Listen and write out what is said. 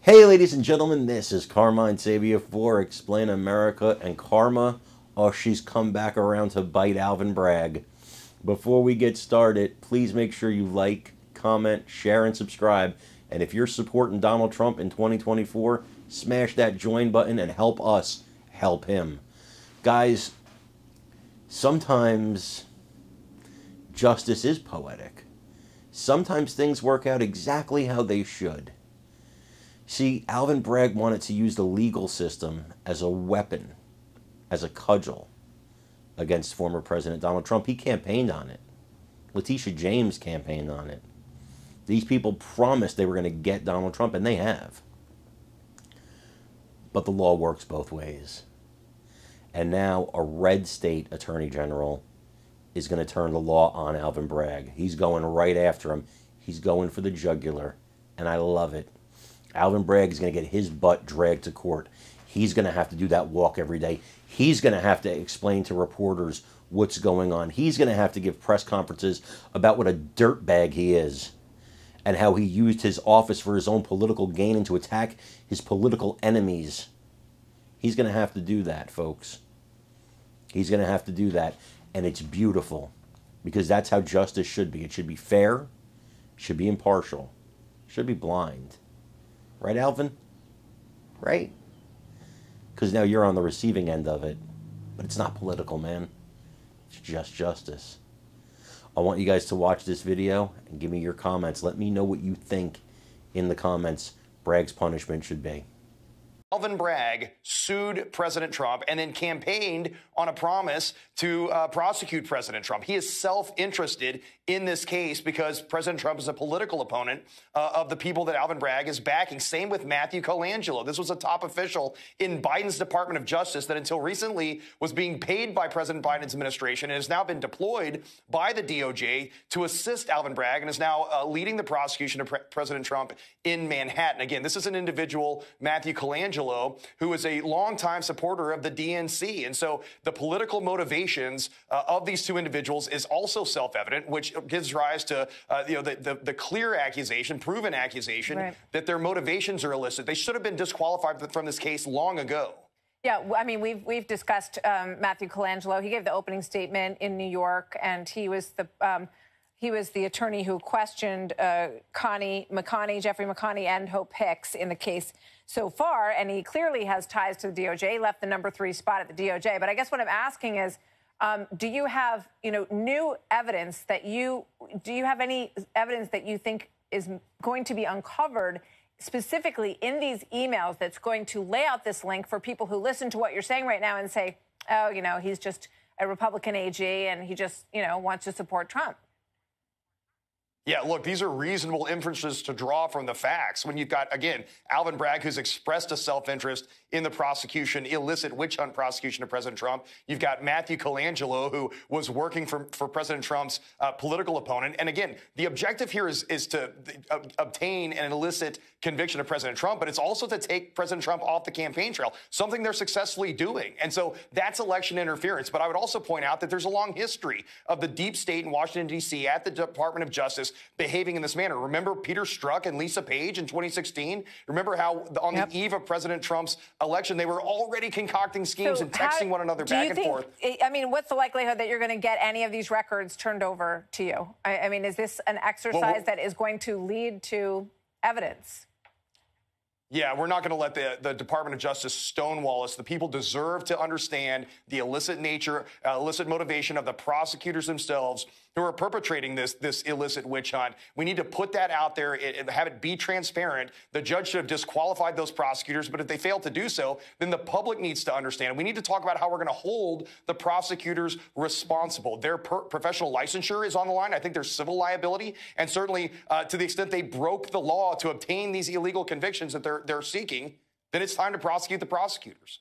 Hey, ladies and gentlemen, this is Carmine Sabia for Explain America, and Karma, oh, she's come back around to bite Alvin Bragg. Before we get started, please make sure you like, comment, share, and subscribe. And if you're supporting Donald Trump in 2024, smash that join button and help us help him. Guys, sometimes justice is poetic. Sometimes things work out exactly how they should. See, Alvin Bragg wanted to use the legal system as a weapon, as a cudgel, against former President Donald Trump. He campaigned on it. Letitia James campaigned on it. These people promised they were going to get Donald Trump, and they have. But the law works both ways. And now a red state attorney general is going to turn the law on Alvin Bragg. He's going right after him. He's going for the jugular, and I love it. Alvin Bragg is going to get his butt dragged to court. He's going to have to do that walk every day. He's going to have to explain to reporters what's going on. He's going to have to give press conferences about what a dirtbag he is and how he used his office for his own political gain and to attack his political enemies. He's going to have to do that, folks. He's going to have to do that, and it's beautiful because that's how justice should be. It should be fair, should be impartial, should be blind. Right, Alvin? Right? Because now you're on the receiving end of it. But it's not political, man. It's just justice. I want you guys to watch this video and give me your comments. Let me know what you think in the comments Bragg's punishment should be. Alvin Bragg sued President Trump and then campaigned on a promise to prosecute President Trump. He is self-interested in this case because President Trump is a political opponent of the people that Alvin Bragg is backing. Same with Matthew Colangelo. This was a top official in Biden's Department of Justice that until recently was being paid by President Biden's administration and has now been deployed by the DOJ to assist Alvin Bragg and is now leading the prosecution of President Trump in Manhattan. Again, this is an individual, Matthew Colangelo, who is a longtime supporter of the DNC. And so the political motivations of these two individuals is also self-evident, which gives rise to the clear accusation, proven accusation, right, that their motivations are illicit. They should have been disqualified from this case long ago. Yeah, I mean, we've discussed Matthew Colangelo. He gave the opening statement in New York, and he was the attorney who questioned Jeffrey McConney and Hope Hicks in the case so far, and he clearly has ties to the DOJ, left the number 3 spot at the DOJ. But I guess what I'm asking is, do you have, new evidence do you have any evidence that you think is going to be uncovered specifically in these emails that's going to lay out this link for people who listen to what you're saying right now and say, oh, he's just a Republican AG and he just, wants to support Trump? Yeah, look, these are reasonable inferences to draw from the facts. When you've got, again, Alvin Bragg, who's expressed a self-interest in the prosecution, illicit witch hunt prosecution of President Trump. You've got Matthew Colangelo, who was working for President Trump's political opponent. And again, the objective here is to obtain an illicit conviction of President Trump, but it's also to take President Trump off the campaign trail, something they're successfully doing. And so that's election interference. But I would also point out that there's a long history of the deep state in Washington, D.C. at the Department of Justice behaving in this manner. Remember Peter Strzok and Lisa Page in 2016? Remember how on the eve of President Trump's election, they were already concocting schemes and texting one another back and forth. I mean, what's the likelihood that you're going to get any of these records turned over to you? I mean, is this an exercise that is going to lead to evidence? Yeah, we're not going to let the Department of Justice stonewall us. The people deserve to understand the illicit nature, illicit motivation of the prosecutors themselves who are perpetrating this illicit witch hunt. We need to put that out there and have it be transparent. The judge should have disqualified those prosecutors, but if they fail to do so, then the public needs to understand. We need to talk about how we're going to hold the prosecutors responsible. Their professional licensure is on the line. I think there's civil liability, and certainly to the extent they broke the law to obtain these illegal convictions that they're seeking, then it's time to prosecute the prosecutors.